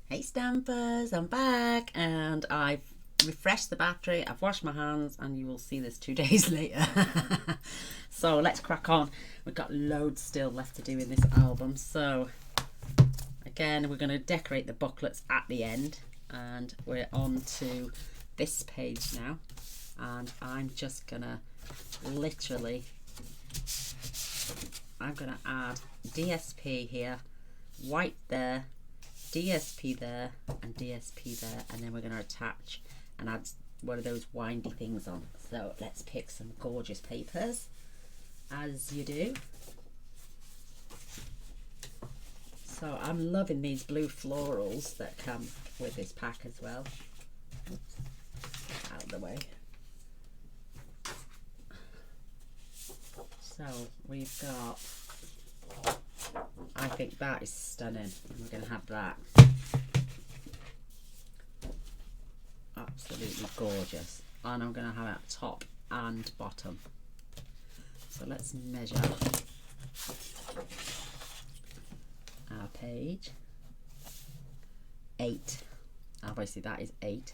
Hey Stampers, I'm back and I've refreshed the battery, I've washed my hands, and you will see this 2 days later. So let's crack on. We've got loads still left to do in this album. So again, we're going to decorate the booklets at the end, and we're on to this page now, and I'm just gonna literally I'm gonna add DSP here, white there, DSP there, and DSP there, and then we're going to attach and add one of those windy things on. So let's pick some gorgeous papers, as you do. So I'm loving these blue florals that come with this pack as well. Oops. Out of the way. So we've got, I think that is stunning. We're going to have that. Absolutely gorgeous. And I'm going to have it top and bottom. So let's measure our page. 8. Obviously that is 8.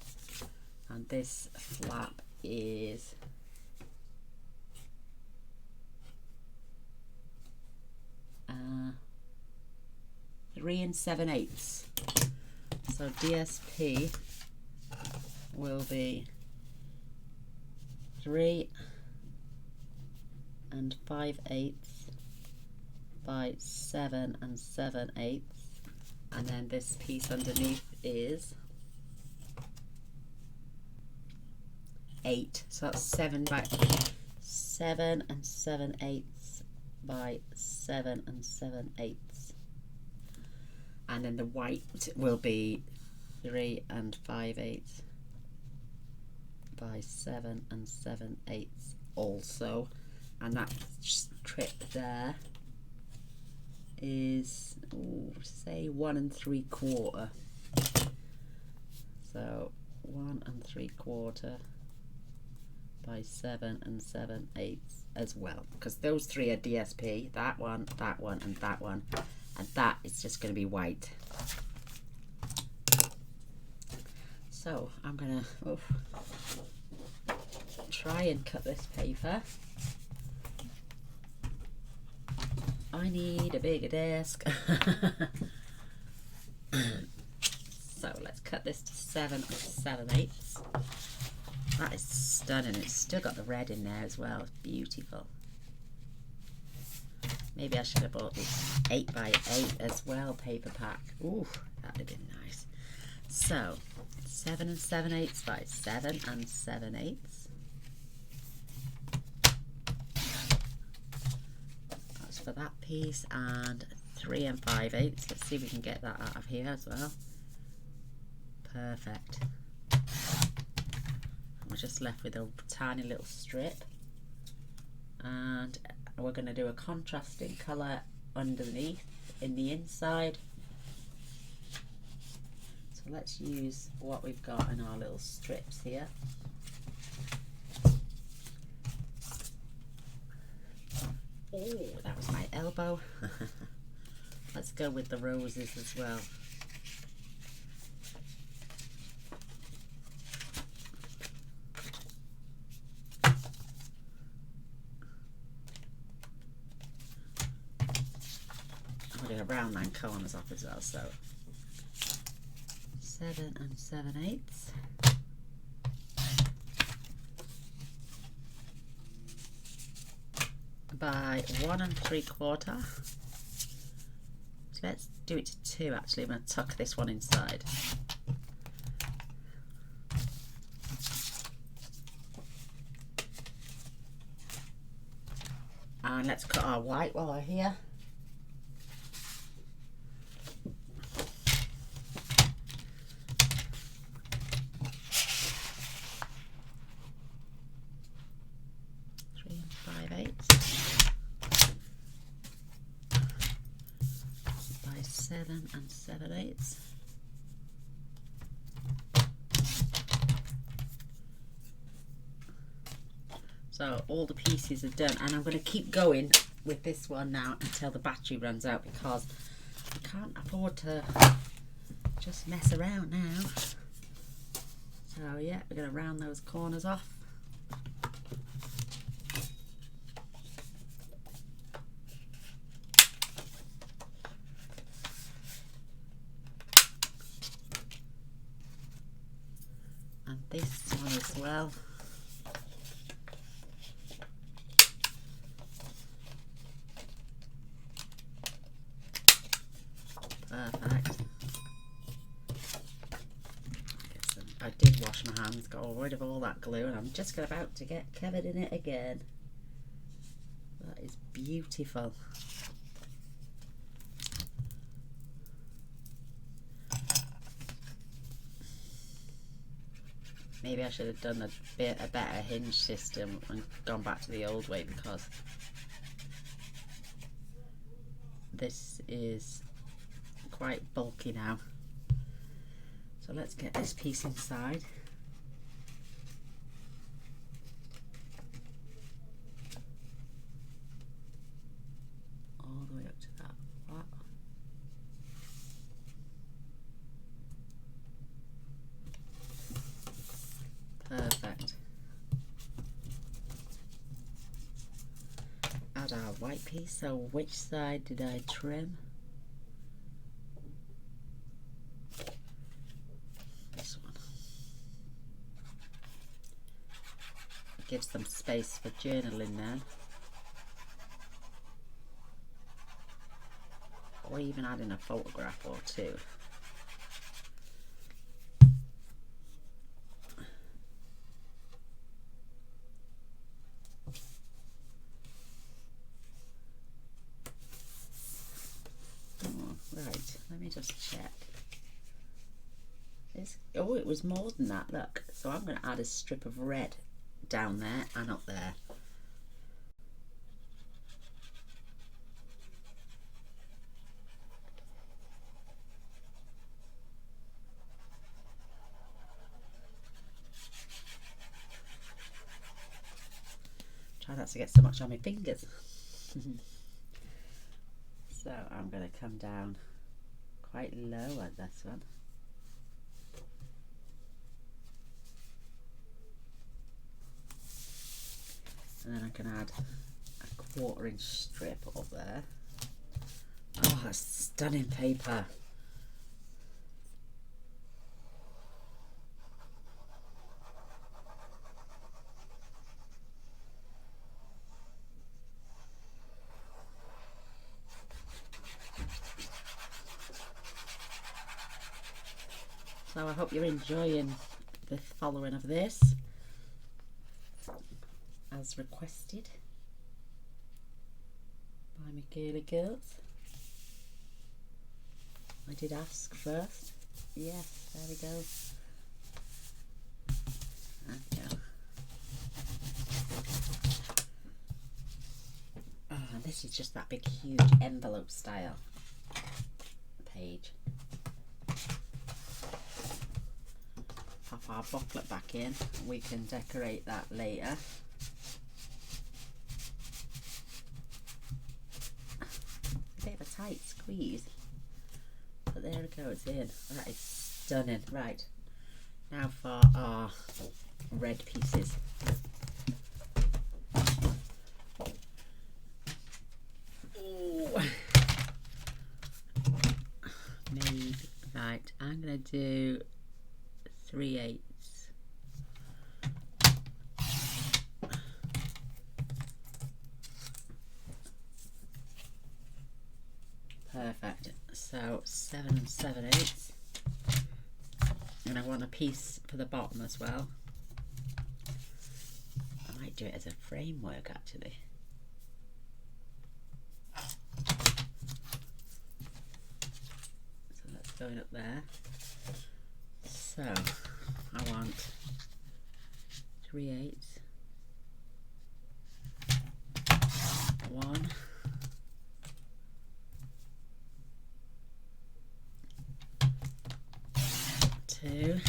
And this flap is 3 7/8. So DSP will be 3 5/8 by 7 7/8, and then this piece underneath is 8. So that's 7 7/8 by 7 7/8. And then the white will be 3 5/8 by 7 7/8 also. And that strip there is, say 1 3/4. So 1 3/4 by 7 7/8 as well, because those 3 are DSP, that one, and that one, and that is just going to be white. So I'm going to try and cut this paper. I need a bigger desk. So let's cut this to 7 7/8. That is stunning. It's still got the red in there as well. It's beautiful. Maybe I should have bought this 8 by 8 as well paper pack. Ooh, that would have been nice. So 7 7/8 by 7 7/8. That's for that piece, and 3 5/8. Let's see if we can get that out of here as well. Perfect. We're just left with a tiny little strip, and we're going to do a contrasting colour underneath in the inside. So let's use what we've got in our little strips here. Oh, that was my elbow. Let's go with the roses as well. Round line corners off as well, so 7 7/8 by 1 3/4. So let's do it to 2 actually. I'm going to tuck this one inside. And let's cut our white while we're here. By 7 7/8. So all the pieces are done, and I'm going to keep going with this one now until the battery runs out, because I can't afford to just mess around now. So yeah, we're going to round those corners off. And this one as well. Perfect. I did wash my hands, got rid of all that glue, and I'm just about to get covered in it again. That is beautiful. Maybe I should have done a better hinge system and gone back to the old way, because this is quite bulky now. So let's get this piece inside. All the way up to that flat. Perfect. Add our white piece. So which side did I trim? This one. It gives them space for journaling then. Or even adding a photograph or two. Right, let me just check. Oh, it was more than that, look. So I'm going to add a strip of red down there and up there. Try not to get so much on my fingers. So I'm going to come down quite low at this one. And then I can add a 1/4 inch strip up there. Oh, that's stunning paper. So I hope you're enjoying the following of this as requested by my girly girls. I did ask first. Yes, there we go. There we go. Oh, and this is just that big huge envelope style page. Pop our booklet back in, we can decorate that later. A bit of a tight squeeze, but there it goes in. That is stunning. Right, now for our red pieces. Ooh. Maybe, right, I'm going to do 3/8. Perfect. So 7 7/8, and I want a piece for the bottom as well. I might do it as a framework actually. So that's going up there. So I want 3/8, 1, 2,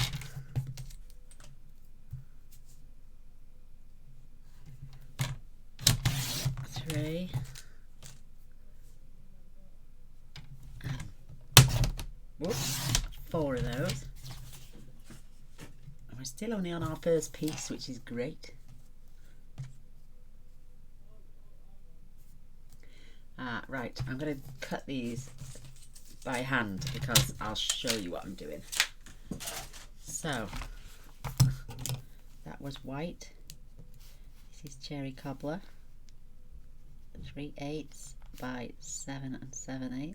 3, whoops, 4/8. 4 of those. And we're still only on our first piece, which is great. Right, I'm going to cut these by hand because I'll show you what I'm doing. So, that was white. This is cherry cobbler. 3/8 by 7 7/8.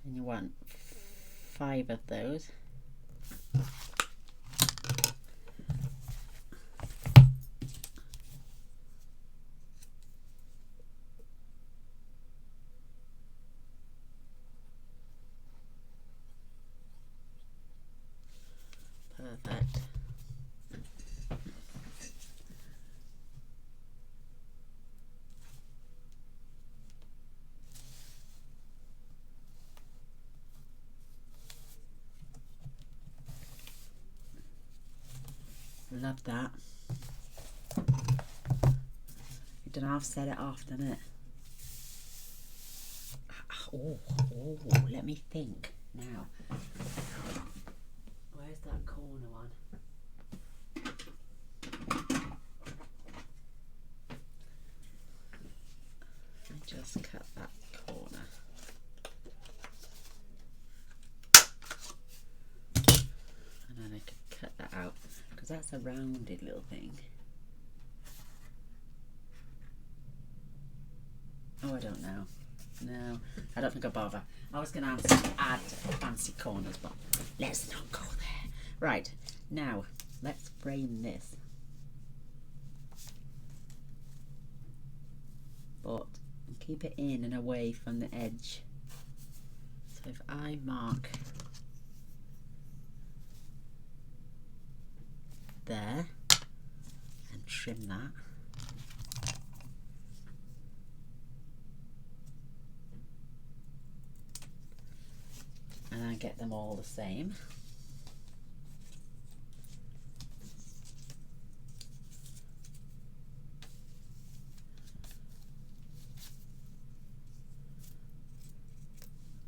And you want 5 of those. Perfect. Love that. You don't have to set it off, doesn't it? Oh, let me think now. Where's that corner one? I just cut that corner. And then I could cut that out because that's a rounded little thing. Oh, I don't know. No, I don't think I'll bother. I was going to add fancy corners, but let's not go there. Right, now let's frame this. But keep it in and away from the edge. So if I mark there and trim that. And I get them all the same.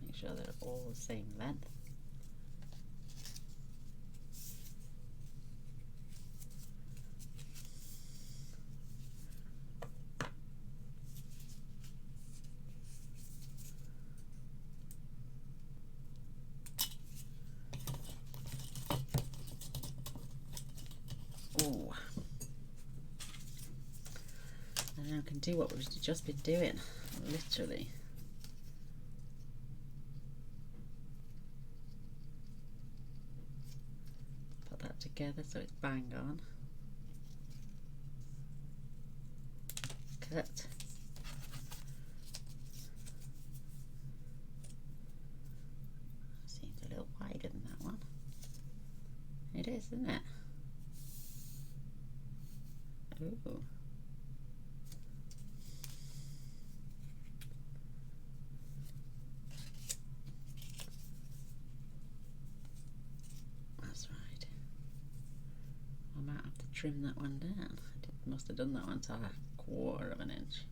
Make sure they're all the same length. Ooh. And I can do what we've just been doing, literally. Put that together so it's bang on. Cut. Seems a little wider than that one. It is, isn't it? Ooh. That's right. I might have to trim that one down. I must have done that one to a 1/4 of an inch.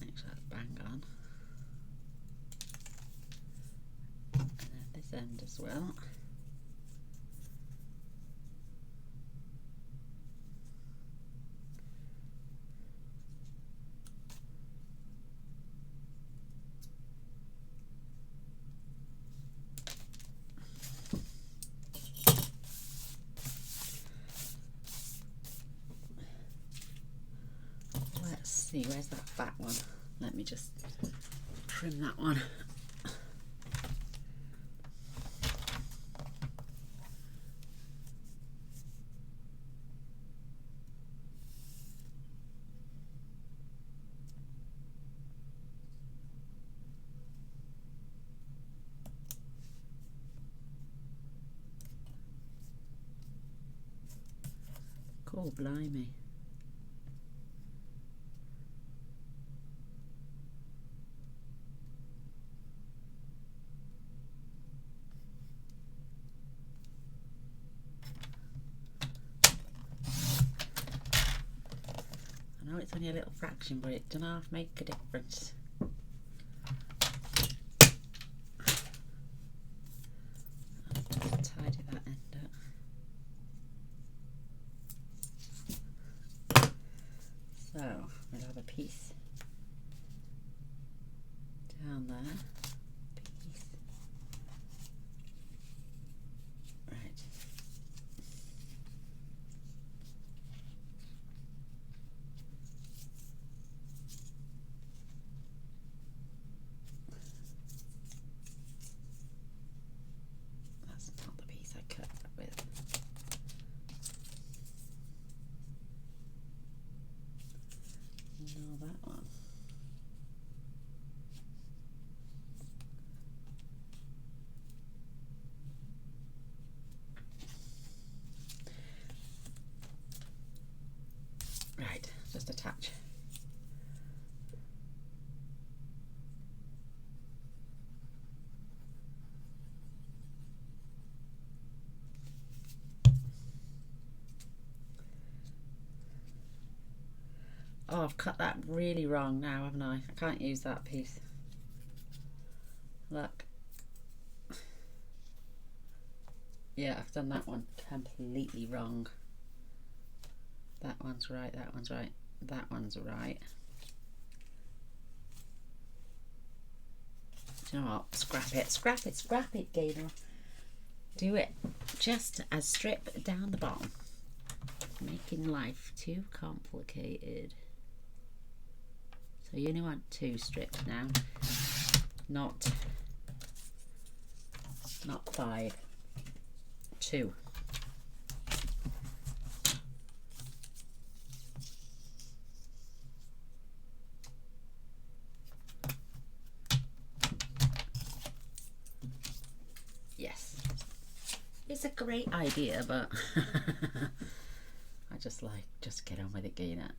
Make sure that's bang on. And then this end as well. Let's see, where's that fat one? Let me just trim that one. Cool, blimey. I know it's only a little fraction, but it doesn't half make a difference. Tidy that end up. So we'll have a piece down there. Piece. Right. That's not the piece I cut that with. No, that one. Right, just attach. Oh, I've cut that really wrong now, haven't I? I can't use that piece. Look. Yeah, I've done that one completely wrong. That one's right, that one's right, that one's right. Do you know what? Scrap it, scrap it, scrap it, Gaynor. Do it. Just a strip down the bottom. Making life too complicated. So you only want 2 strips now, not 5. 2. Yes, it's a great idea, but I just get on with it, Gaynor.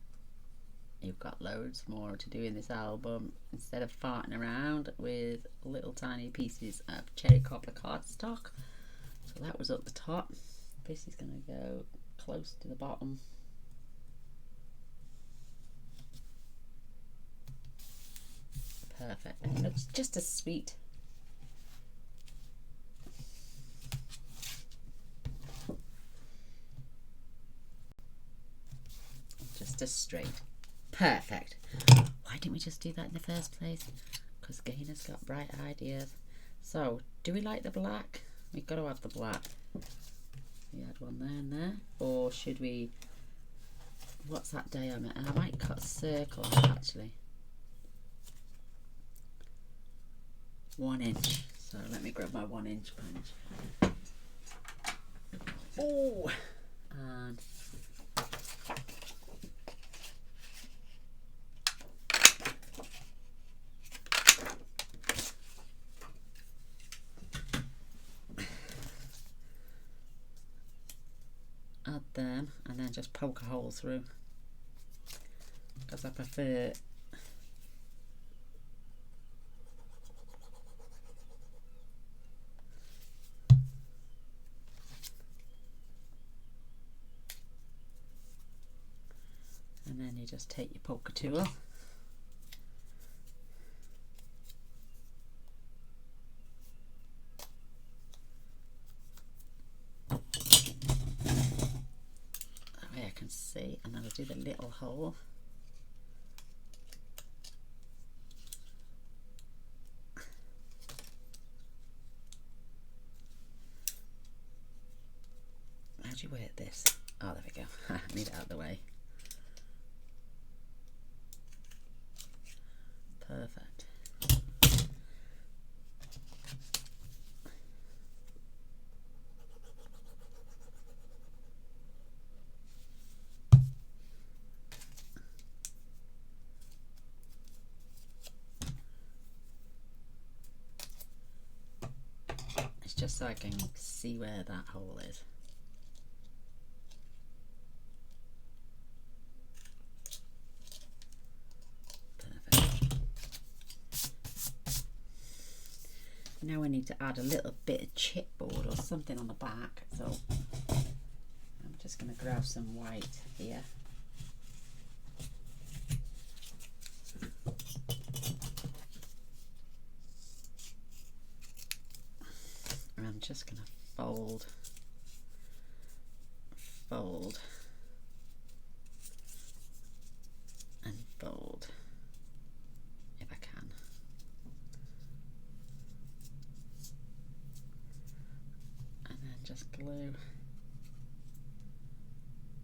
You've got loads more to do in this album. Instead of farting around with little tiny pieces of cherry cobbler cardstock. So that was up the top. This is going to go close to the bottom. Perfect. It looks just as sweet. Just as straight. Perfect. Why didn't we just do that in the first place? Because Gaynor's got bright ideas. So, do we like the black? We've got to have the black. We had one there and there. Or should we... What's that diameter? I might cut a circle actually. 1 inch. So let me grab my 1 inch punch. Oh! And... add them and then just poke a hole through, because I prefer and then you just take your poker tool see, and then I'll do the little hole. How do you work this? Oh, there we go. I need it out of the way. Perfect. Just so I can see where that hole is. Perfect. Now I need to add a little bit of chipboard or something on the back, so I'm just going to grab some white here. just going to fold, fold, and fold if I can. And then just glue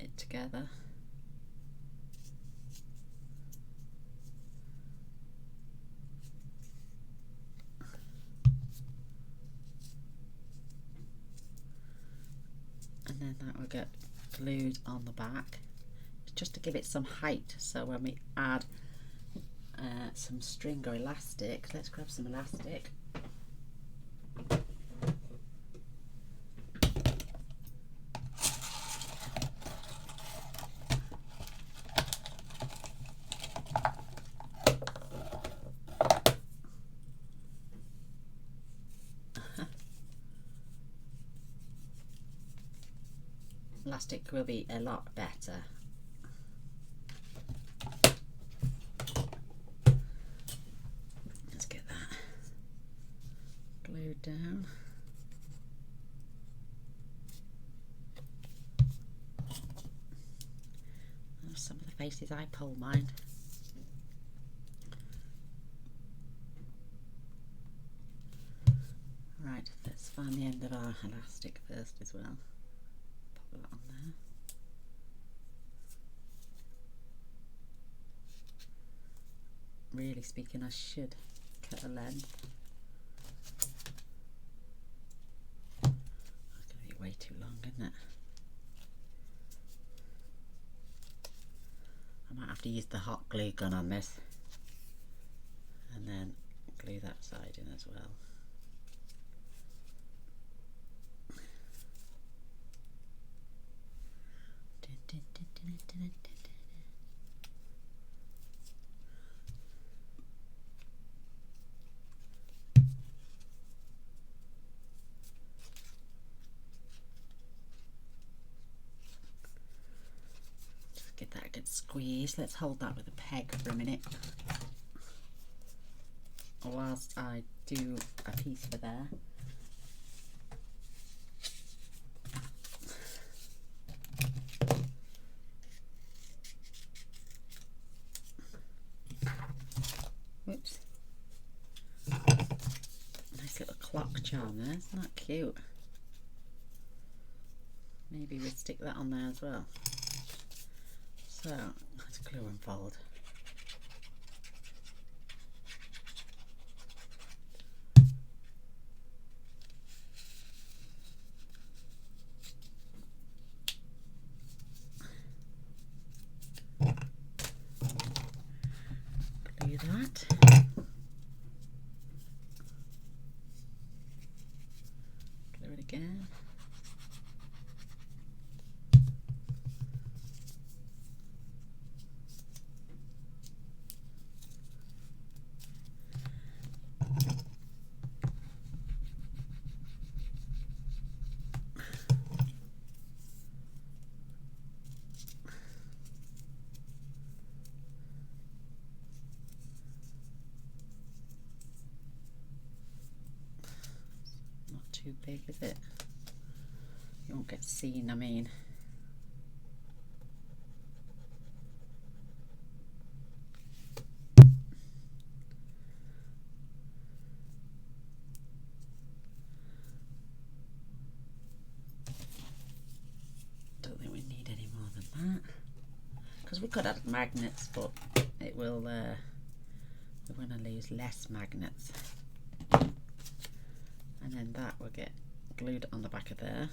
it together. And then that will get glued on the back just to give it some height, so when we add some string or elastic, let's grab some elastic. Elastic will be a lot better. Let's get that glued down. Oh, some of the faces I pull mine. Right, let's find the end of our elastic first as well. Pop that on there. Really speaking, I should cut a length. That's going to be way too long, isn't it? I might have to use the hot glue gun on this and then glue that side in as well. Just get that a good squeeze. Let's hold that with a peg for a minute whilst I do a piece for there. Whoops. Nice little clock charm there, isn't that cute? Maybe we'd stick that on there as well. So, let's glue and fold. Glue that. Glue it again. Too big, is it? You won't get seen, I mean. Don't think we need any more than that, because we could add magnets, but it will we're going to lose less magnets. And then that will get glued on the back of there.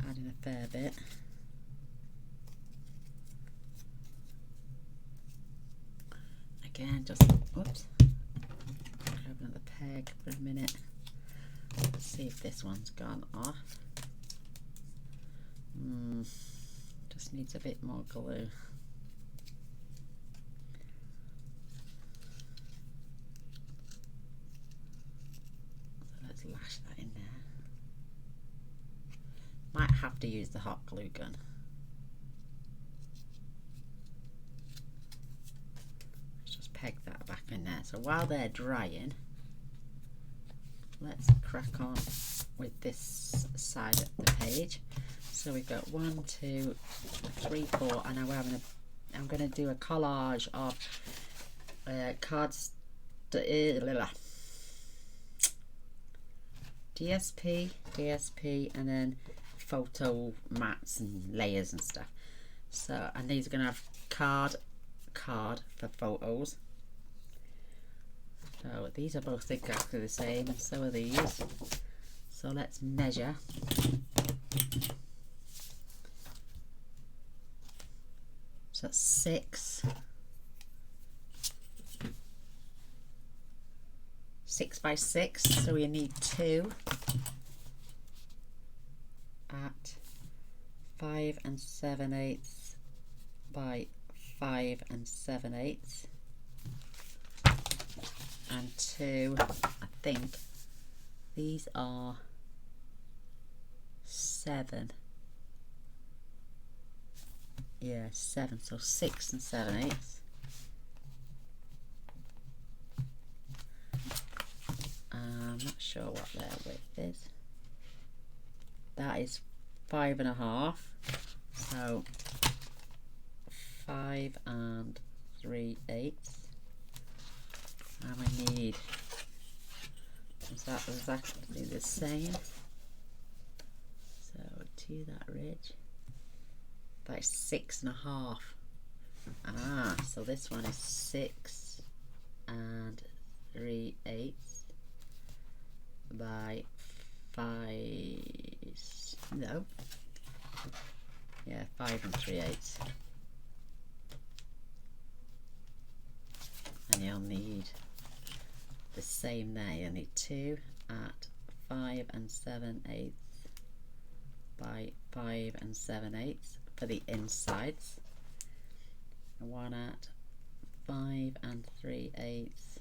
Adding a fair bit. Again, just, whoops, grab another peg for a minute. Let's see if this one's gone off. Just needs a bit more glue. Lash that in there. Might have to use the hot glue gun. peg that back in there. So while they're drying, let's crack on with this side of the page. So we've got 1, 2, 3, 4, and now I'm going to do a collage of cards, DSP, and then photo mats and layers and stuff. So, and these are going to have card for photos. So these are both exactly the same, and so are these. So let's measure. So that's 6 by 6. So we need 2 at 5 7/8 by 5 7/8, and 2, I think these are 7. Yeah, 7. So 6 7/8. I'm not sure what their width is. That is 5 1/2. So 5 3/8. And we need, is that exactly the same? So to that ridge, that is 6 1/2. Ah, so this one is 6 3/8 by 5. No. Yeah, 5 3/8. And you'll need the same there. You'll need 2 at 5 7/8 by 5 7/8 for the insides, and 1 at 5 3/8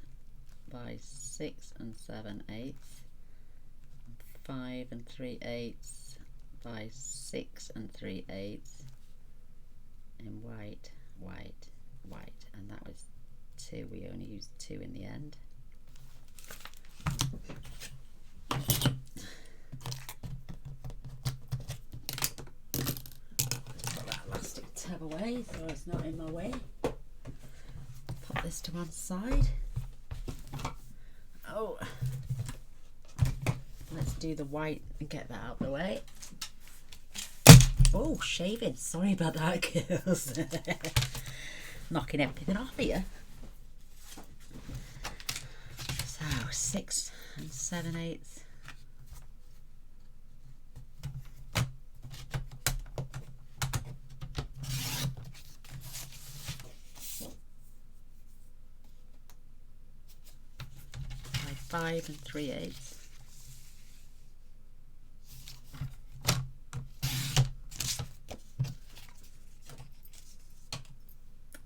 by 6 7/8, 5 3/8 by 6 3/8 in white, and that was 2. We only used 2 in the end. Put that elastic tab away so it's not in my way. Pop this to one side. Oh, let's do the white and get that out of the way. Oh, shaving. Sorry about that, girls. Knocking everything off here. So 6 7/8. By 5 3/8.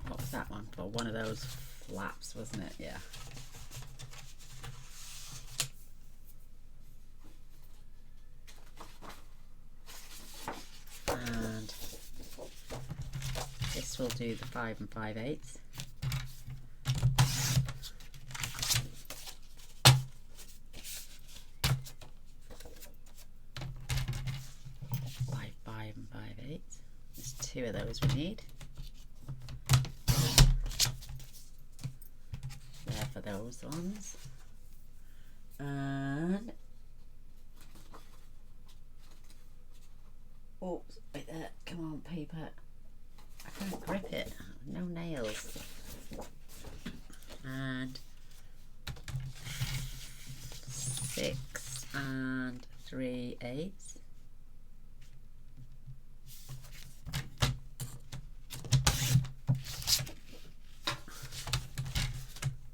What was that one for? One of those flaps, wasn't it? Yeah. And this will do the 5 5/8. By 5 5/8. There's 2 of those we need. There for those ones. And oops, right there. Come on, paper. I can't grip it. No nails. And 6 3/8.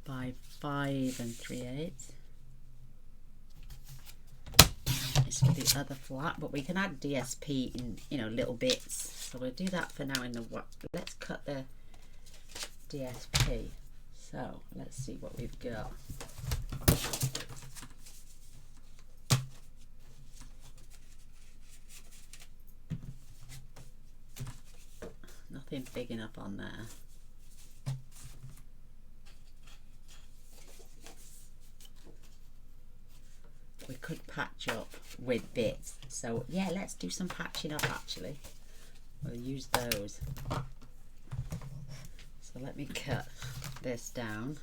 By 5 3/8. It's for the other flat, but we can add DSP in, little bits. So we'll do that for now in the what. Let's cut the DSP. So let's see what we've got. Nothing big enough on there. patch up with bits. So yeah, let's do some patching up actually. We'll use those. So let me cut this down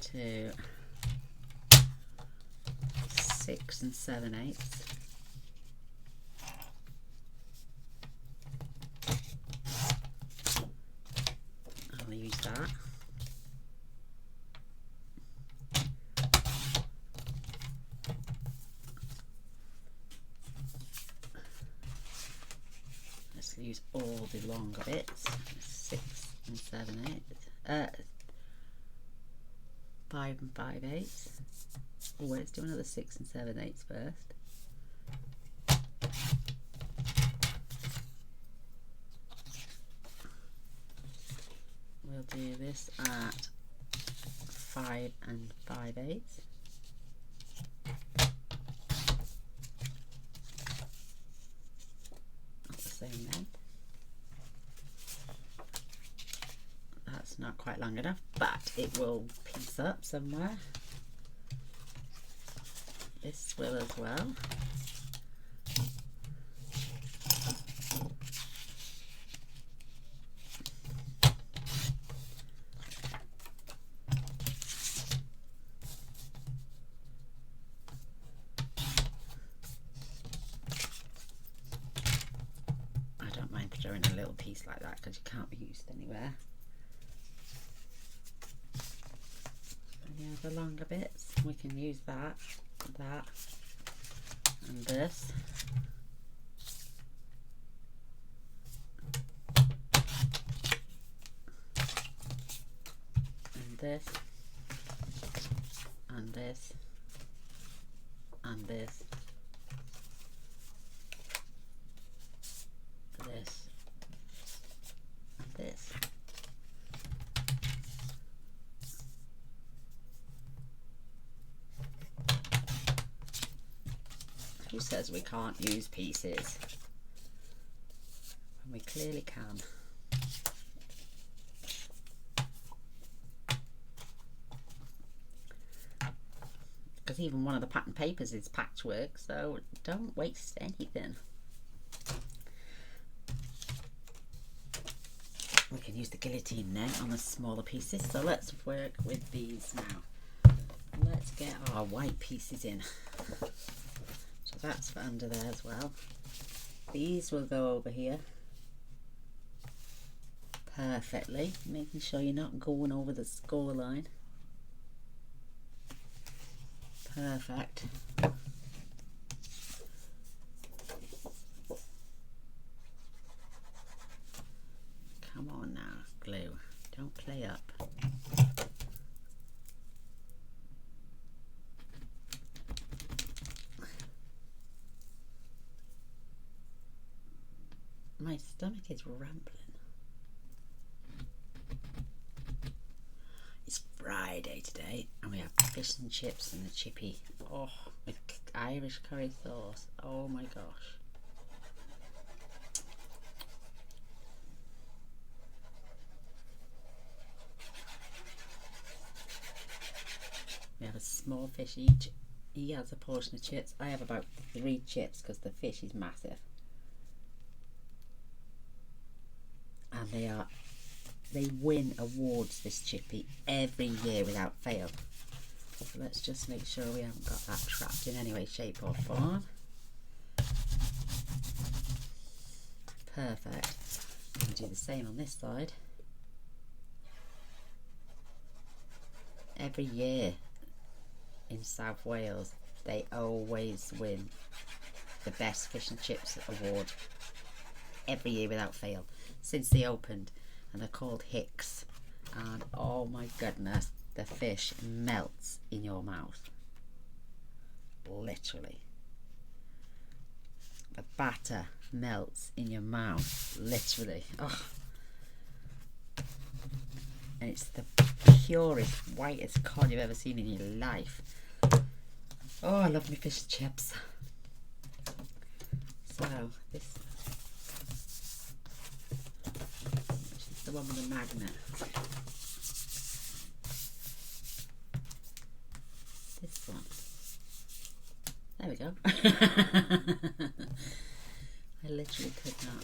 to 6 7/8. I'll use that. Let's use all the longer bits. 6 7/8. 5 5/8. Oh, let's do another 6 7/8 first. We'll do this at 5 5/8. Not the same length. That's not quite long enough, but it will piece up somewhere. This will as well. I don't mind throwing a little piece like that because it can't be used anywhere. And the longer bits, we can use that, and this. And this, and this, and this, this, and this. Who says we can't use pieces when we clearly can? Because even one of the pattern papers is patchwork, so don't waste anything. We can use the guillotine then on the smaller pieces, so let's work with these now. Let's get our white pieces in. So that's for under there as well. These will go over here perfectly, making sure you're not going over the score line. Perfect. Come on now, glue. Don't play up. My stomach is rumbling. It's Friday today and we have fish and chips and the chippy. Oh, with Irish curry sauce. Oh my gosh. We have a small fish each. He has a portion of chips. I have about 3 chips because the fish is massive. And they win awards, this chippy, every year without fail. So let's just make sure we haven't got that trapped in any way, shape or form. Perfect. I'll do the same on this side. Every year in South Wales they always win the best fish and chips award every year without fail since they opened, and they're called Hicks, and oh my goodness, the fish melts in your mouth, literally. The batter melts in your mouth, literally. Oh. And it's the purest, whitest cod you've ever seen in your life. Oh, I love my fish and chips. So this is the one with the magnet. This one. There we go. I literally could not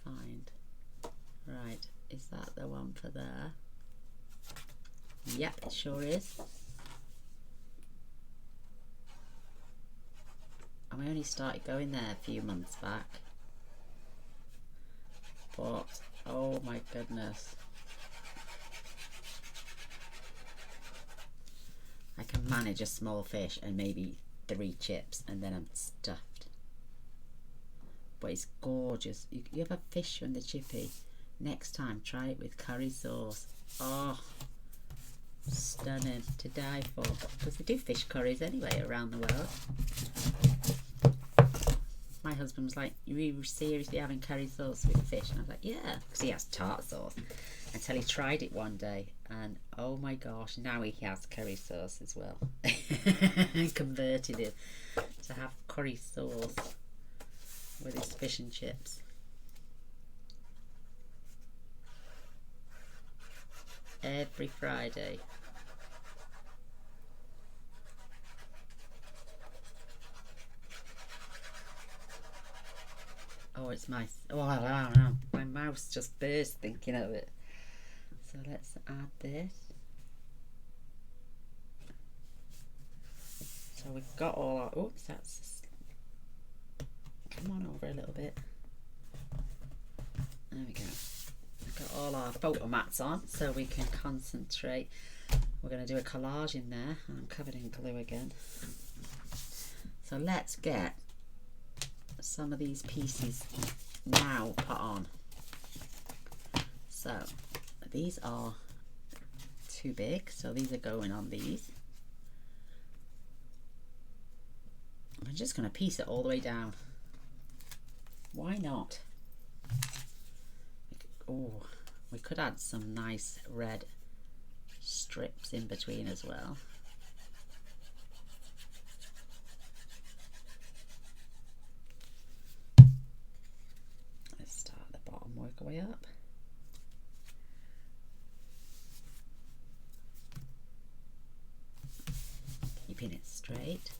find. Right, is that the one for there? Yep, it sure is. And we only started going there a few months back. But, oh my goodness. I can manage a small fish and maybe 3 chips and then I'm stuffed. But it's gorgeous. You have a fish on the chippy. Next time, try it with curry sauce. Oh, stunning to die for. Because they do fish curries anyway around the world. My husband was like, you seriously having curry sauce with fish? And I was like, yeah, because he has tartar sauce. Until he tried it one day, and oh my gosh, now he has curry sauce as well. Converted him to have curry sauce with his fish and chips. Every Friday. Oh, it's my, oh, I don't know. My mouth's just burst thinking of it. So let's add this. So we've got all our, oops, that's, come on over a little bit. There we go. We've got all our photo mats on so we can concentrate. We're going to do a collage in there. I'm covered in glue again. So let's get some of these pieces now put on. So these are too big, so these are going on these. I'm just going to piece it all the way down. Why not? Oh, we could add some nice red strips in between as well. Let's start at the bottom, work our way up. Keeping it straight.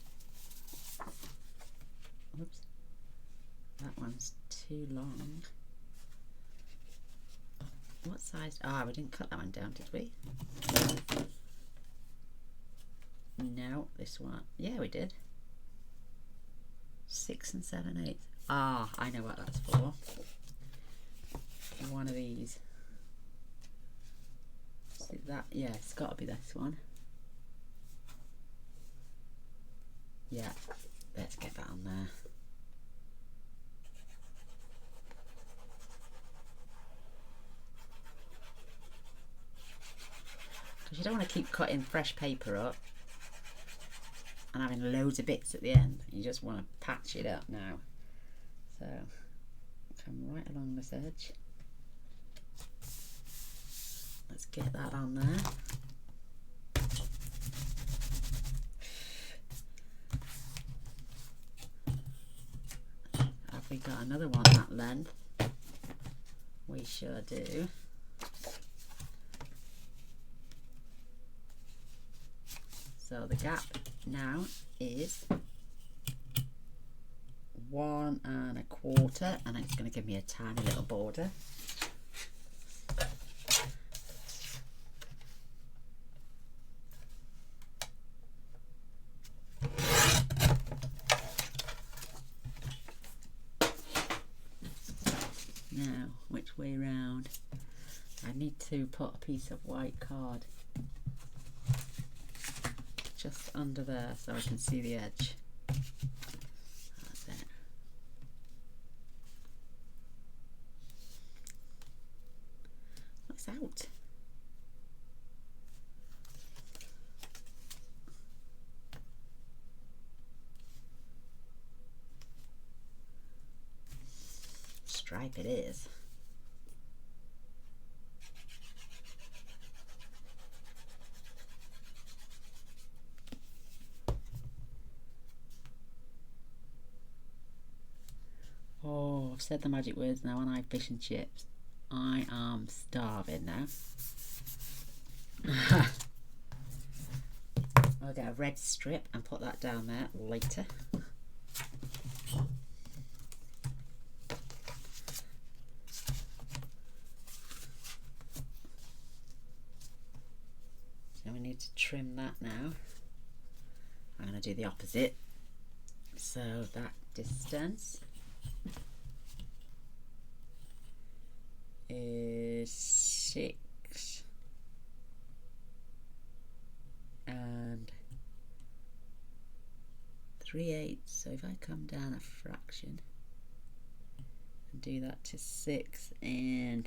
Oops, that one's too long. What size? Ah, we didn't cut that one down, did we? No, this one. Yeah, we did. 6 7/8. Ah, I know what that's for. One of these. See that? Yeah, it's got to be this one. Yeah, let's get that on there. Because you don't want to keep cutting fresh paper up and having loads of bits at the end. You just want to patch it up now. So come right along this edge. Let's get that on there. Have we got another one that length? We sure do. So the gap now is 1 1/4, and it's going to give me a tiny little border. Now, which way round? I need to put a piece of white card just under there so I can see the edge. That's it. What's out? Stripe it is. Oh, I've said the magic words now, and I fish and chips. I am starving now. I'll get a red strip and put that down there later. trim that now. I'm going to do the opposite. So that distance is 6 and 3/8. So if I come down a fraction and do that to 6 and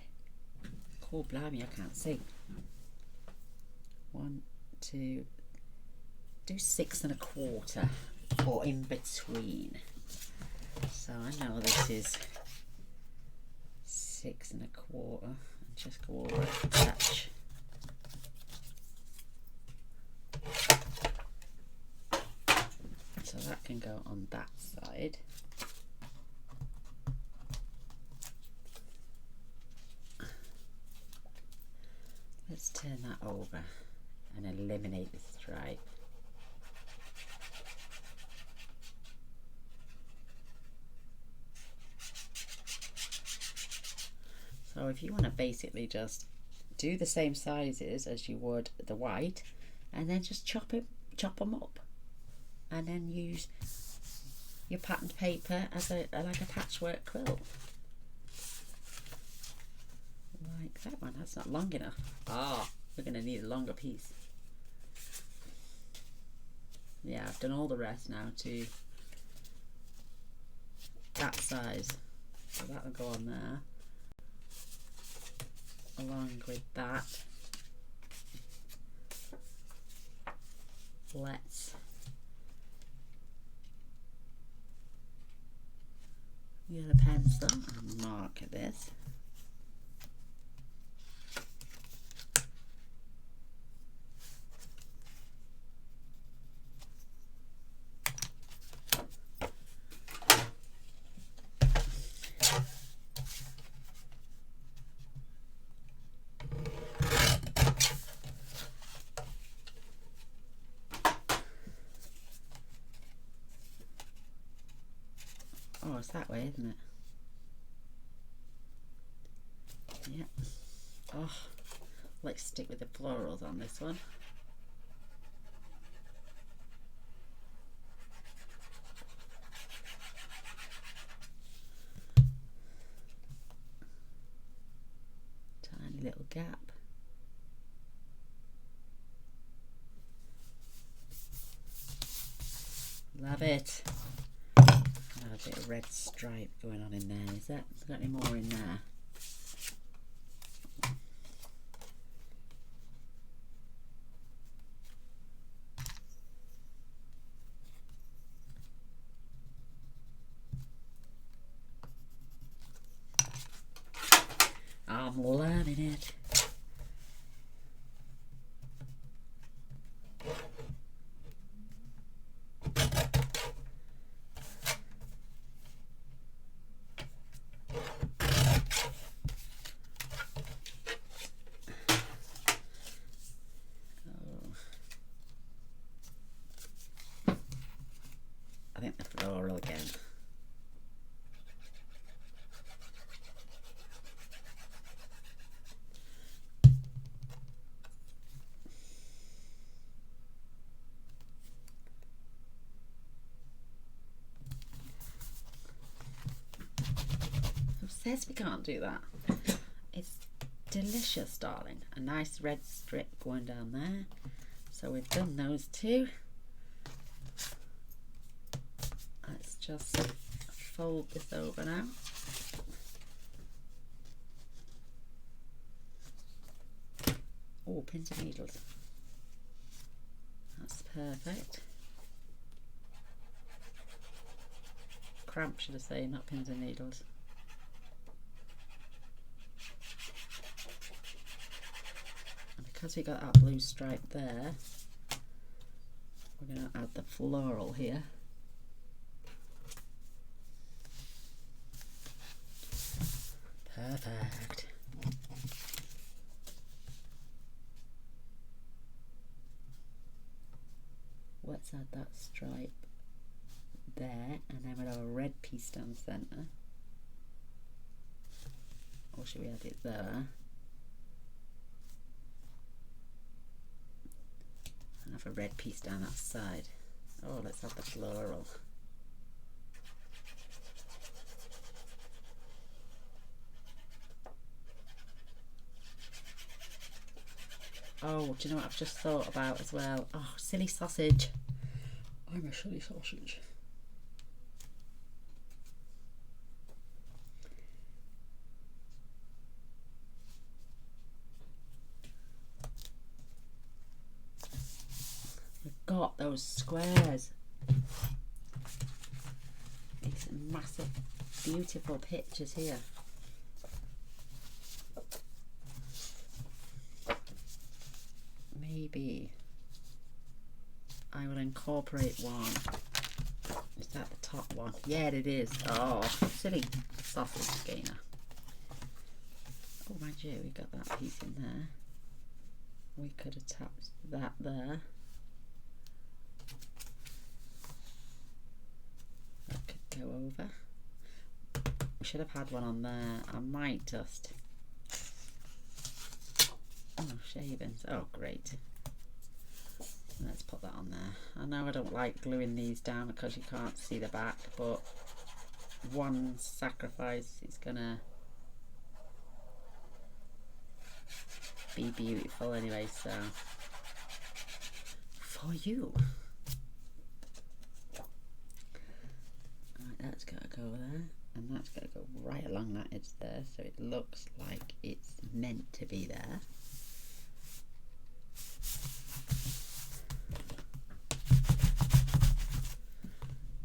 oh blimey, I can't see. 1, 2, do 6 1/4 or in between. So I know this is 6 1/4 and just go over a touch. So that can go on that side. Let's turn that over and eliminate the stripe. So if you want to basically just do the same sizes as you would the white and then just chop them up and then use your patterned paper as like a patchwork quilt. Like that one, that's not long enough. We're going to need a longer piece. Yeah, I've done all the rest now to that size. So that'll go on there. Along with that, let's get a pencil and mark this. Oh, it's that way, isn't it? Yeah. Oh, let's stick with the florals on this one. Tiny little gap. Love it. A bit of red stripe going on in there. Is that, has got any more in there? I'm loving it. I think the floral again. Who says we can't do that? It's delicious, darling. A nice red strip going down there. So we've done those two. Let's just fold this over now. Oh, pins and needles. That's perfect. Cramp, should I say, not pins and needles. And because we got that blue stripe there, we're going to add the floral here. Perfect. Let's add that stripe there, and then we'll have a red piece down the centre. Or should we add it there? have a red piece down that side. Oh, let's have the floral. Oh, do you know what I've just thought about as well? Oh, silly sausage. I'm a silly sausage. We've got those squares. These massive, beautiful pictures here. Maybe I will incorporate one. Is that the top one? Yeah, it is. Oh, silly sausage gainer. Oh, mind you, we got that piece in there. We could attach that there. That could go over. We should have had one on there. I might just... Oh, shavings. Oh, great. Let's put that on there. I know I don't like gluing these down because you can't see the back, but one sacrifice is gonna be beautiful anyway, so for you. Right, that's gotta go there, and that's gotta go right along that edge there, so it looks like it's meant to be there.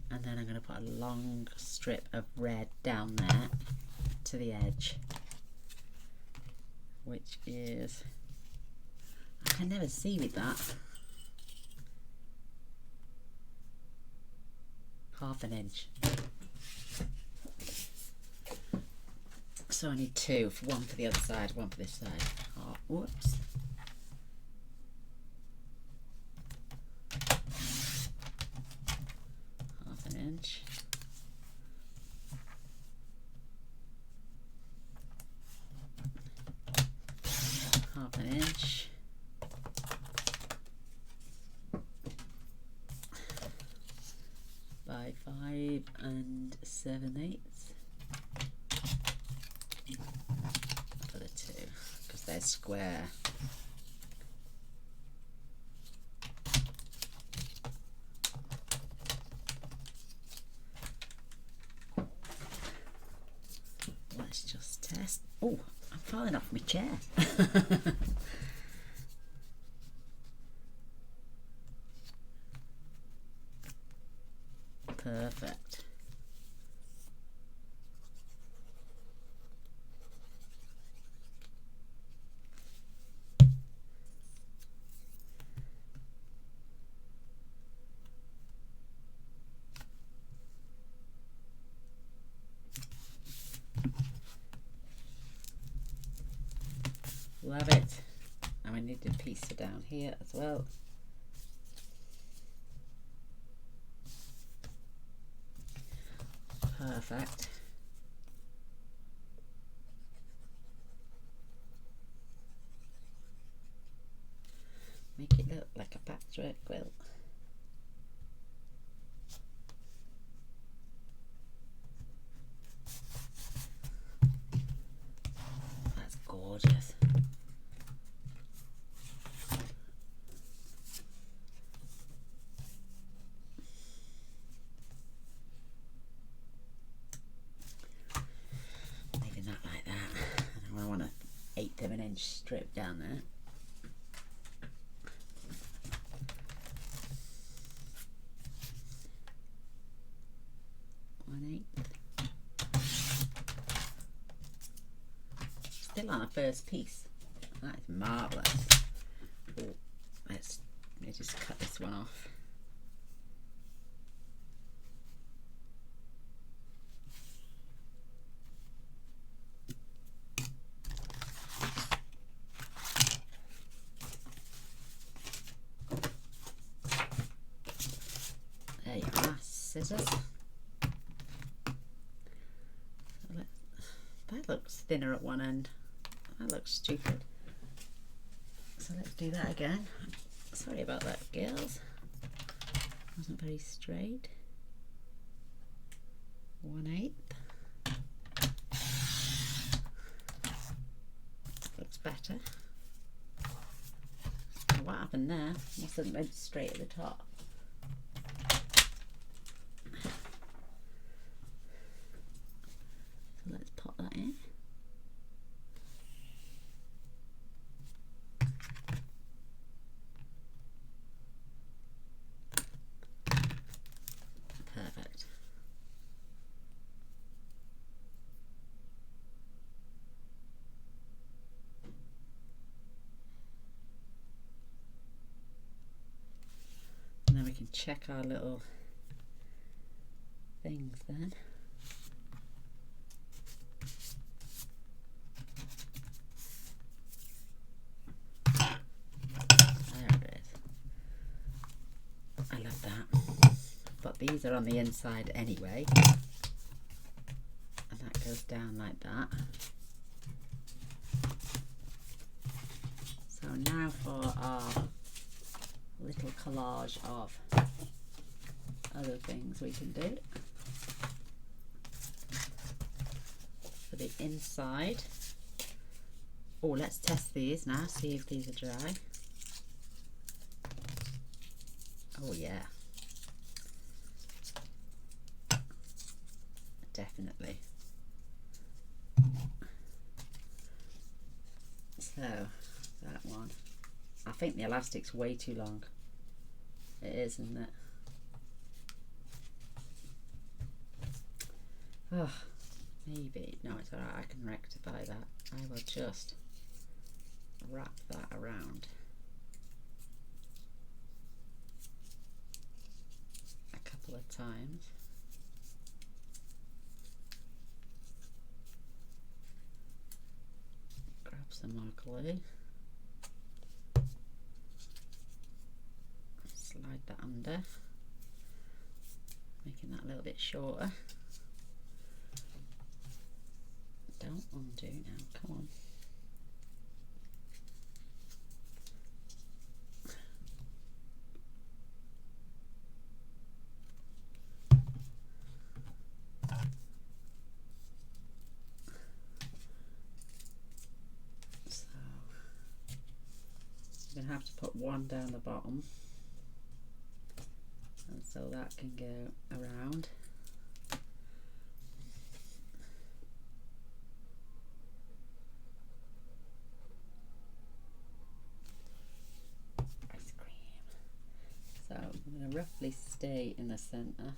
And then I'm going to put a long strip of red down there to the edge, which is, I can never see with that, 1/2 inch. So I need two, one for the other side, one for this side. Oh, whoops. Inch. Half an inch. By 5 7/8 for the two, because they're square. Let's just test. Oh, I'm falling off my chair. Perfect. Love it. And we need a piece down here as well. Perfect. Make it look like a patchwork quilt. That's gorgeous. Want an 1/8 of an inch strip down there. Still on a first piece. That is marvellous. Oh, let me just cut this one off. There you are, scissors. That looks thinner at one end. That looks stupid. So let's do that again. Sorry about that, girls. Wasn't very straight. 1/8. Looks better. What happened there? Must have went straight at the top. So let's pop that in. Perfect. And then we can check our little things then. There it is. I love that. But these are on the inside anyway. And that goes down like that. So now for our little collage of other things we can do. For the inside, oh, let's test these now, see if these are dry. Oh yeah, definitely. So that one, I think the elastic's way too long. It is, isn't it? Oh, maybe. No, it's alright, I can rectify that. I will just wrap that around a couple of times. Grab some more glue. Slide that under, making that a little bit shorter. Don't undo now, come on. So, I'm going to have to put one down the bottom. And so that can go around. Ice cream. So I'm going to roughly stay in the centre.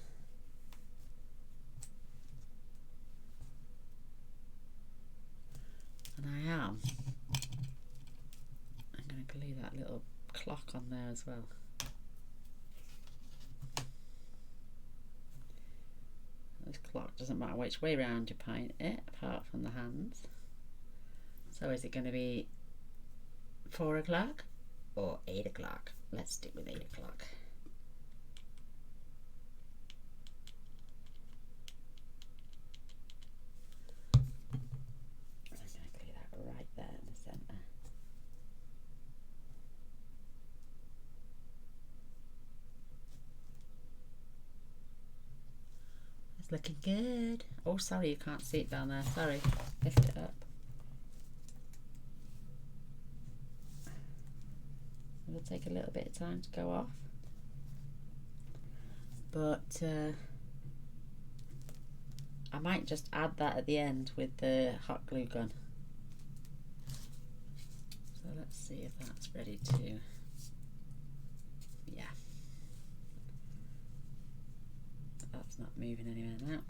And I'm going to glue that little clock on there as well. This clock doesn't matter which way round you paint it, apart from the hands. So is it going to be 4 o'clock or 8 o'clock? Let's stick with 8 o'clock. I'm going to glue that right there in the centre. It's looking good. Oh, sorry, you can't see it down there. Sorry. Lift it up. It'll take a little bit of time to go off. But I might just add that at the end with the hot glue gun. So let's see if that's ready to, yeah. That's not moving anywhere now.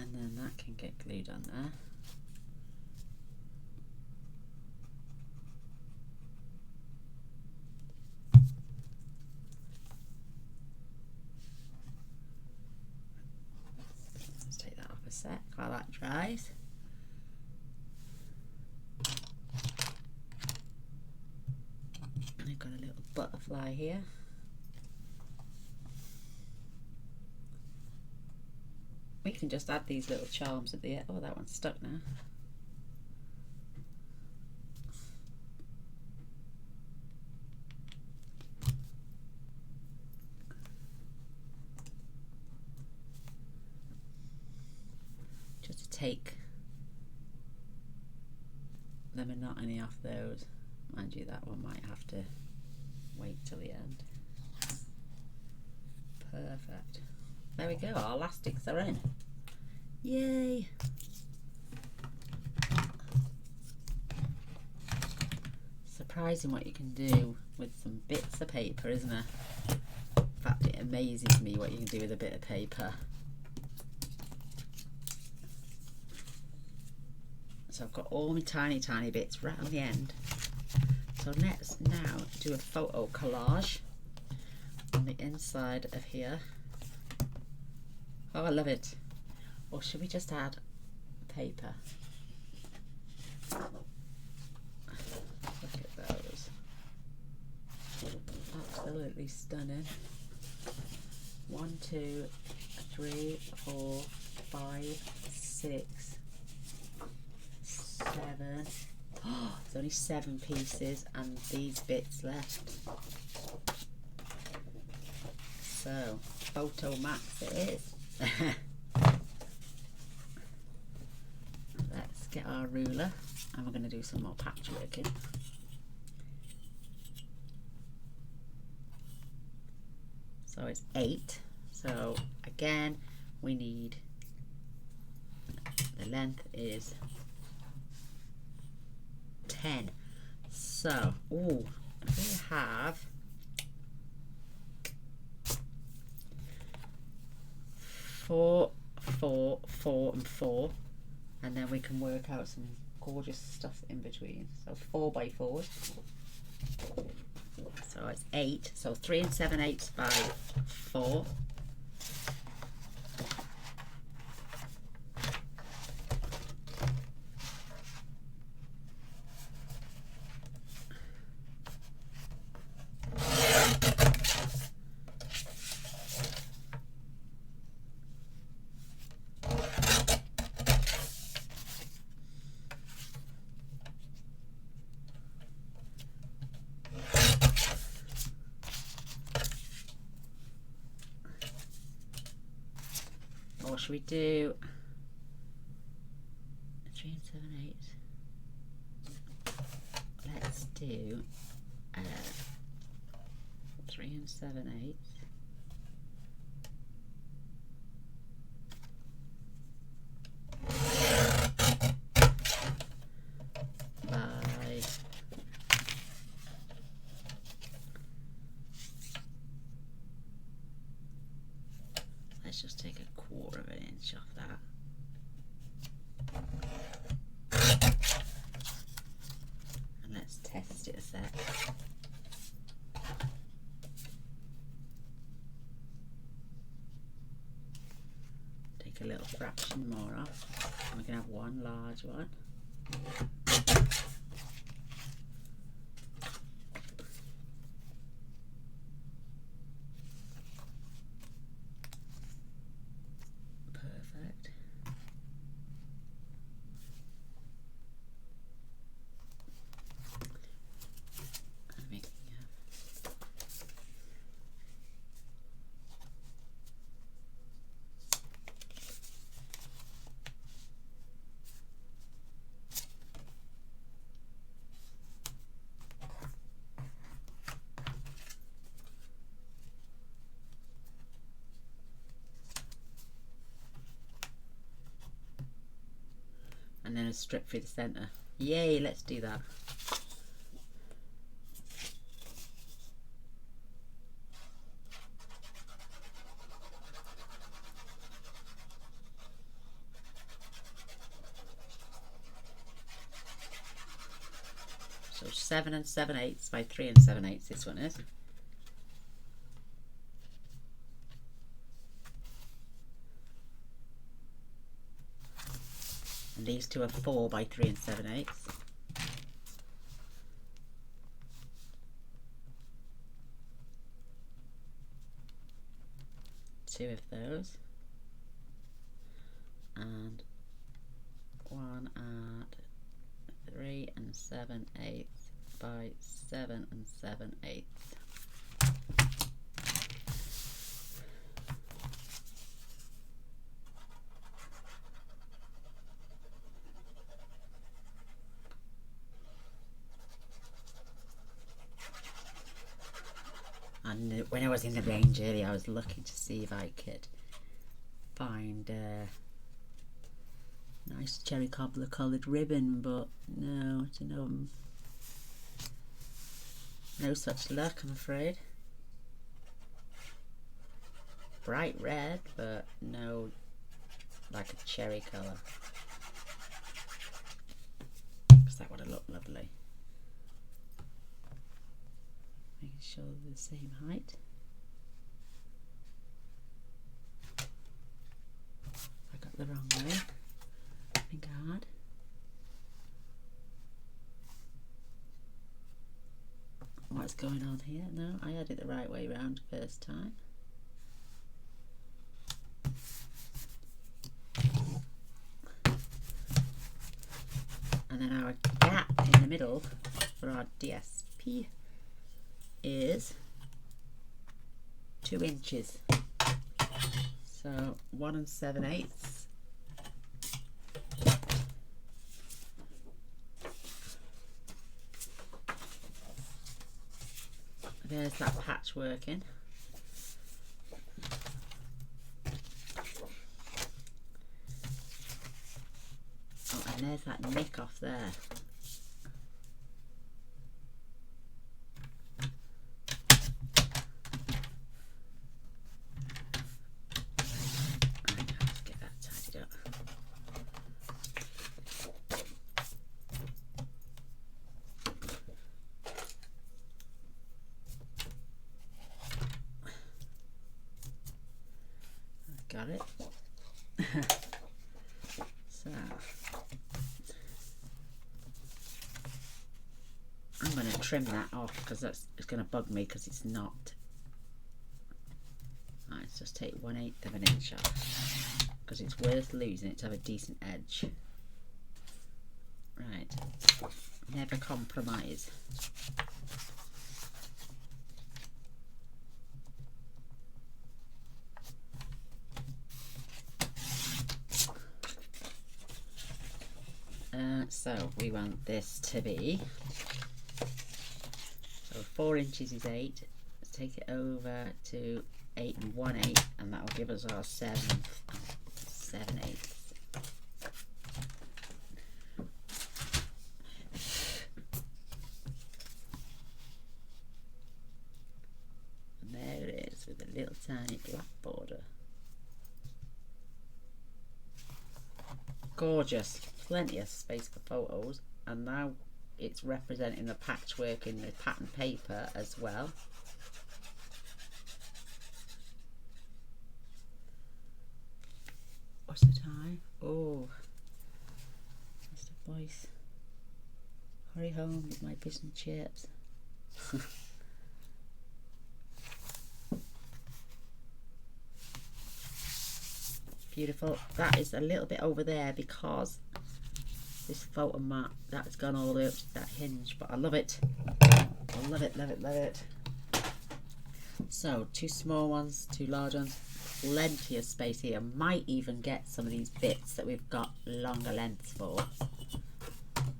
And then that can get glued on there. Let's take that off a sec while that dries. butterfly here. We can just add these little charms at the end. Oh, that one's stuck now. Just to take the monotony off those. Mind you, that one might have to wait till the end. Perfect. There we go, our elastics are in. Yay! Surprising what you can do with some bits of paper, isn't it? In fact, it amazes me what you can do with a bit of paper. So I've got all my tiny bits right on the end. So let's now do a photo collage on the inside of here. Oh, I love it. Or should we just add paper? Look at those. Absolutely stunning. 1, 2, 3, 4, 5, 6, 7. Oh, there's only 7 pieces and these bits left. So, photo max it is. Let's get our ruler and we're going to do some more patchworking. So it's 8. So again, we need, the length is 10. So, ooh, we have 4, 4, 4 and 4, and then we can work out some gorgeous stuff in between. So 4 by 4. So it's 8. So 3 7/8 by 4. Or should we do 3 7/8? Let's do 3 7/8. Let's just take 1/4 of an inch off that. And let's test it a sec. Take a little fraction more off. And we can have one large one. And then a strip through the centre. Yay, let's do that. So 7 7/8 by 3 7/8 this one is. And these two are 4 by 3 7/8. 2 of those, and 1 at 3 7/8 by 7 7/8. And when I was in the range earlier, I was looking to see if I could find nice cherry cobbler coloured ribbon, but no, no such luck, I'm afraid. Bright red, but no, like a cherry colour, because that would have looked lovely. Making sure they're the same height. I got the wrong way. I think I had. What's going on here? No, I had it the right way round first time. And then our gap in the middle for our DSP is 2 inches. So 1 7/8. There's that patchworking. Oh, and there's that nick off there. Let's get that tidied up. Got it. So I'm going to trim that off because it's going to bug me because it's not. Right, let's just take 1/8 of an inch off because it's worth losing it to have a decent edge. Right, never compromise. So we want this to be, so 4 inches is 8. Let's take it over to 8 1/8, and that will give us our 7 7/8. And there it is with a little tiny black border. Gorgeous. Plenty of space for photos, and now it's representing the patchwork in the pattern paper as well. What's the time? Oh, Mr. Boyce, hurry home with my fish and chips. Beautiful. That is a little bit over there because this photo mat, that's gone all the way up to that hinge, but I love it. I love it, love it, love it. So 2 small ones, 2 large ones, plenty of space here. Might even get some of these bits that we've got longer lengths for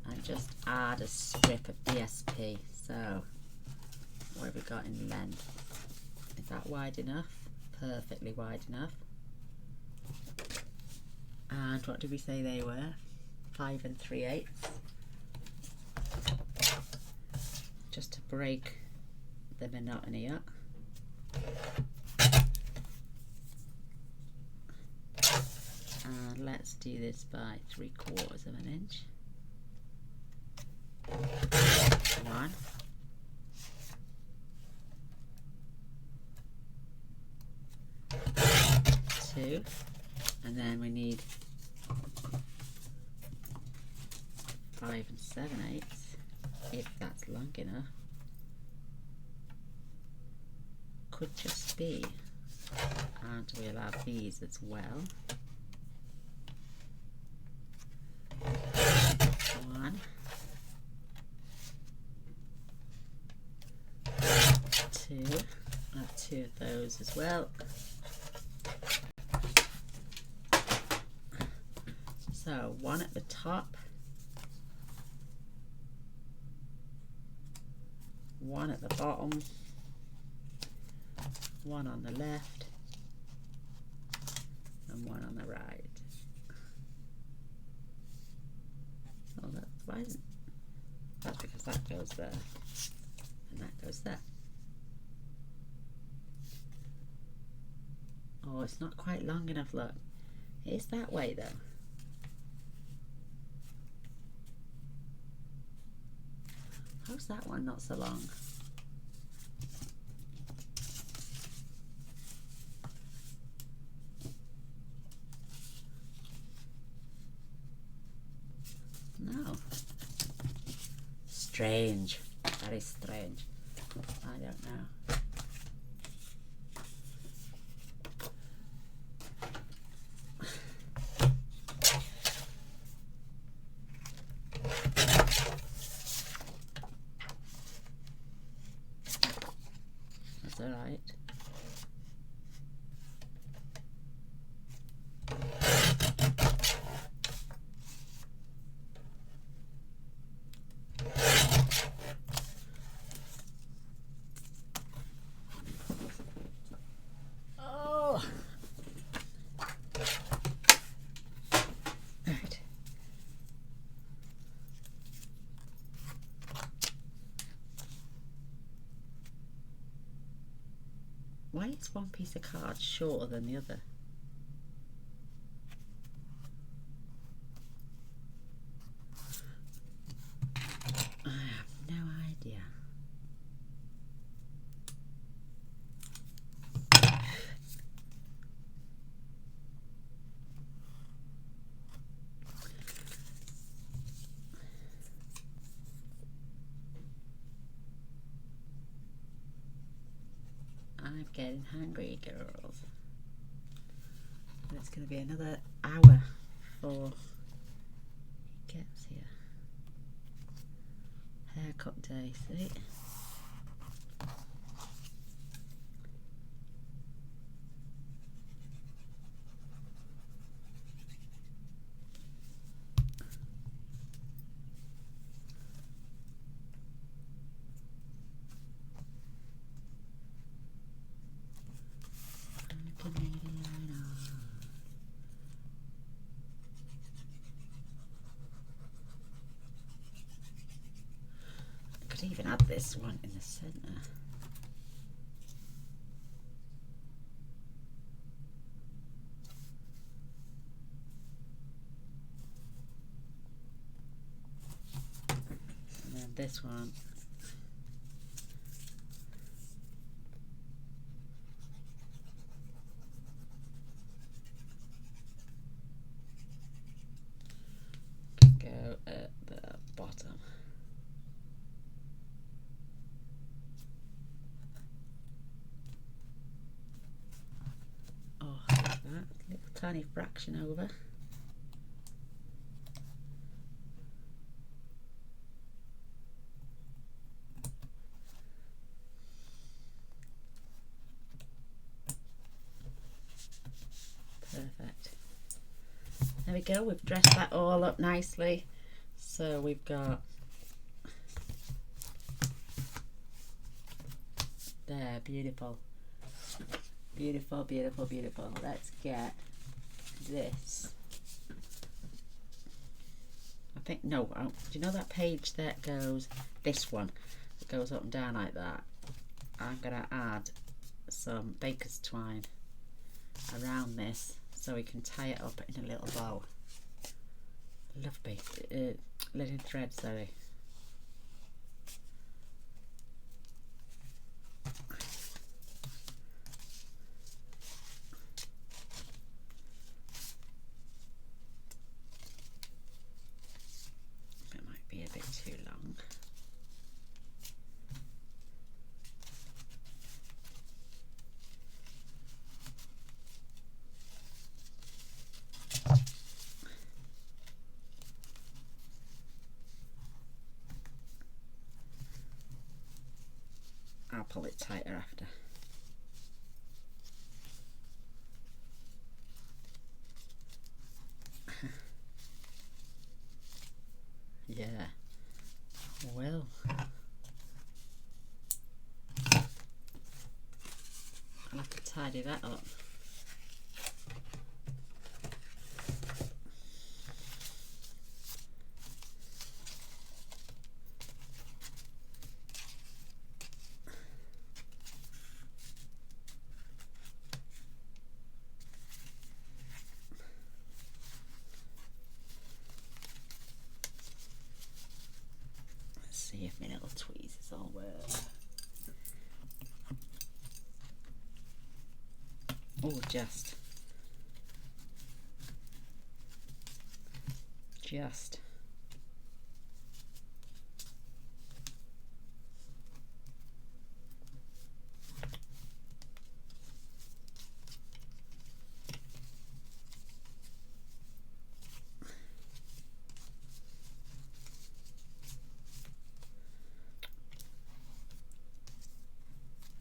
and just add a strip of DSP. So what have we got in length? Is that wide enough? Perfectly wide enough. And what did we say they were? 5 3/8, just to break the monotony up. And let's do this by 3/4 of an inch. 1, 2, and then we need 5 7/8, if that's long enough. Could just be. and we'll have these as well. 1, 2, have 2 of those as well. So 1 at the top, 1 at the bottom, 1 on the left, and 1 on the right. Oh, why isn't that's because that goes there and that goes there. Oh, it's not quite long enough, look. It is that way though. How's that one not so long? No. Strange. Very strange. I don't know. That's all right. Oh. Right. Why is one piece of card shorter than the other? I have no idea. I'm getting hungry, girls. And it's going to be another hour before he gets here. Haircut day, see? I could even add this one in the centre. And then this one. Can go at the bottom. Oh, like that. Little tiny fraction over. Perfect. There we go, we've dressed that all up nicely. So we've got there, beautiful. Beautiful, beautiful, beautiful. Let's get this. I think, no, do you know that page that goes, this one, that goes up and down like that? I'm going to add some baker's twine around this so we can tie it up in a little bow. Love linen thread, sorry. It might be a bit too long. pull it tighter after. Yeah, well, I'll have to tidy that up. See if my little tweezers all work. Oh, just.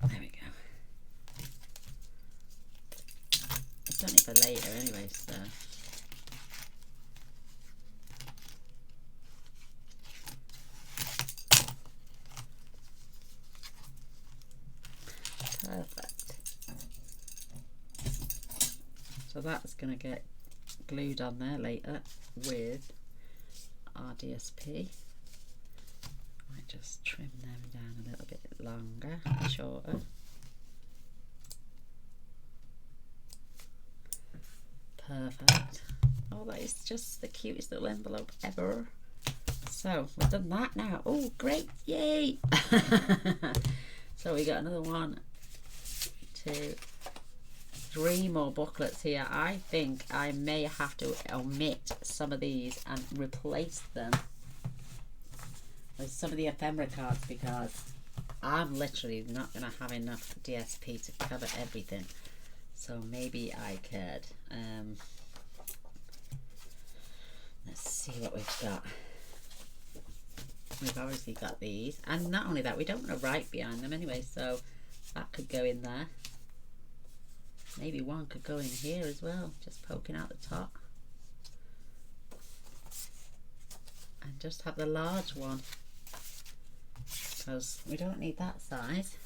There we go. It's only for later anyway, so. Perfect. So that's going to get glued on there later with our DSP. Might just trim them down a little bit longer, shorter. Perfect. Oh, that is just the cutest little envelope ever. So we've done that now. Oh, great! Yay! So we got another 1, 2, 3 more booklets here. I think I may have to omit some of these and replace them with some of the ephemera cards because I'm literally not going to have enough DSP to cover everything. So maybe I could. Let's see what we've got. We've obviously got these, and not only that, we don't want to write behind them anyway, so that could go in there. Maybe one could go in here as well, just poking out the top. And just have the large one, because we don't need that size.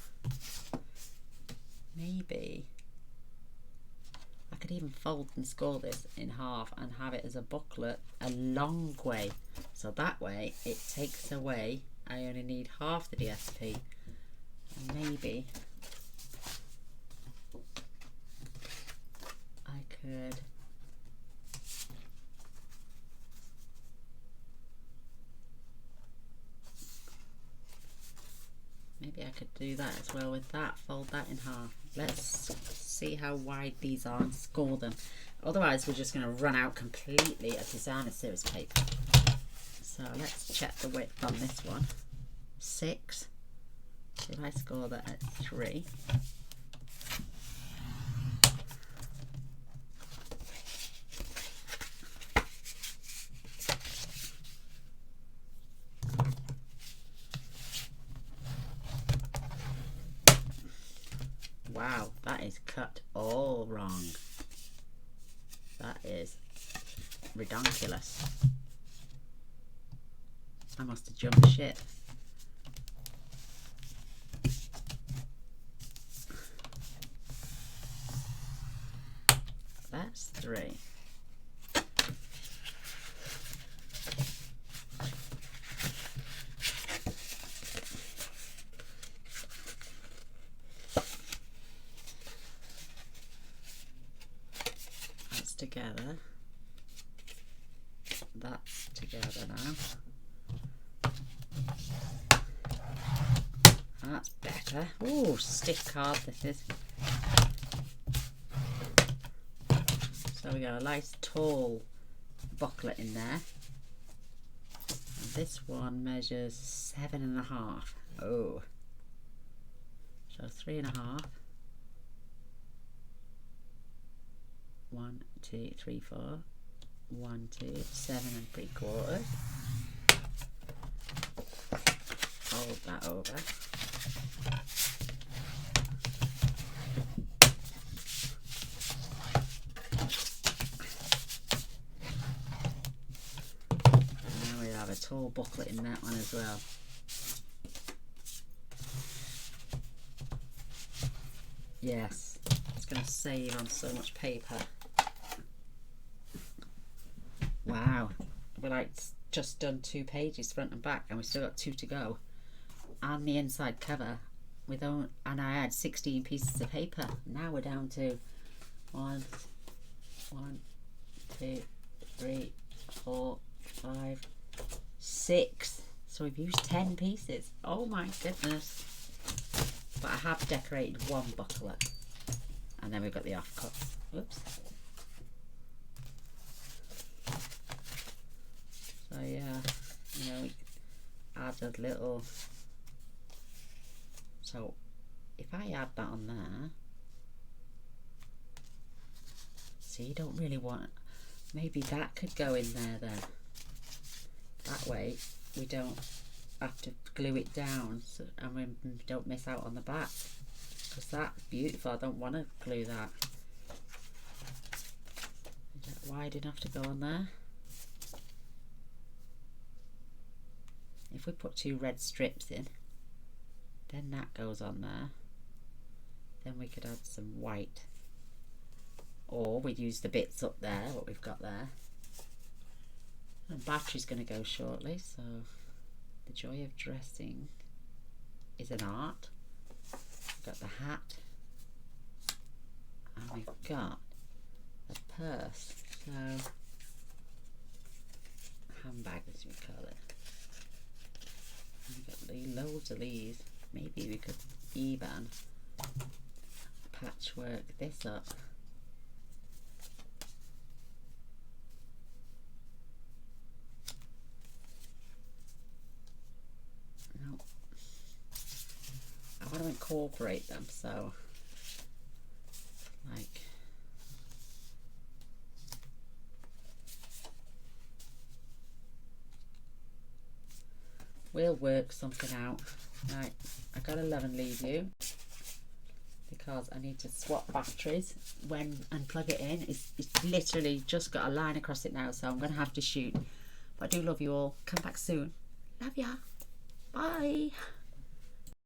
Maybe I could even fold and score this in half and have it as a booklet a long way. So that way it takes away, I only need half the DSP. And maybe I could do that as well with that, fold that in half. Let's see how wide these are and score them. Otherwise we're just going to run out completely of designer series paper. So let's check the width on this one. 6. If I score that at 3. Wow, that is cut all wrong. That is redonkulous. I must have jumped ship. That's 3. That's together. That's together now. That's better. Oh, stiff card this is. So we got a nice tall booklet in there. And this one measures 7.5. Oh. So 3.5. 1, 2, 3, 4. 1, 2, 7.75. Fold that over. tall booklet in that one as well. Yes, it's going to save on so much paper. Wow, we're like just done 2 pages front and back, and we've still got 2 to go. And the inside cover and I had 16 pieces of paper. Now we're down to 1, 2, 3, 4, 5, 6. So we've used 10 pieces. Oh my goodness. But I have decorated 1 booklet. And then we've got the offcuts. Oops. So yeah, you know, we add a little. So if I add that on there, so you don't really want, maybe that could go in there then. That way we don't have to glue it down, so, and we don't miss out on the back, because that's beautiful. I don't want to glue that. Is that wide enough to go on there? If we put 2 red strips in, then that goes on there. Then we could add some white, or we'd use the bits up there, what we've got there. And battery's going to go shortly, so the joy of dressing is an art. We've got the hat, and we've got a purse, so handbag as we call it. And we've got loads of these. Maybe we could even patchwork this up. No, I want to incorporate them, so like we'll work something out. Right, I gotta love and leave you because I need to swap batteries and plug it in. It's literally just got a line across it now, so I'm gonna have to shoot. But I do love you all. Come back soon. Love ya. Bye.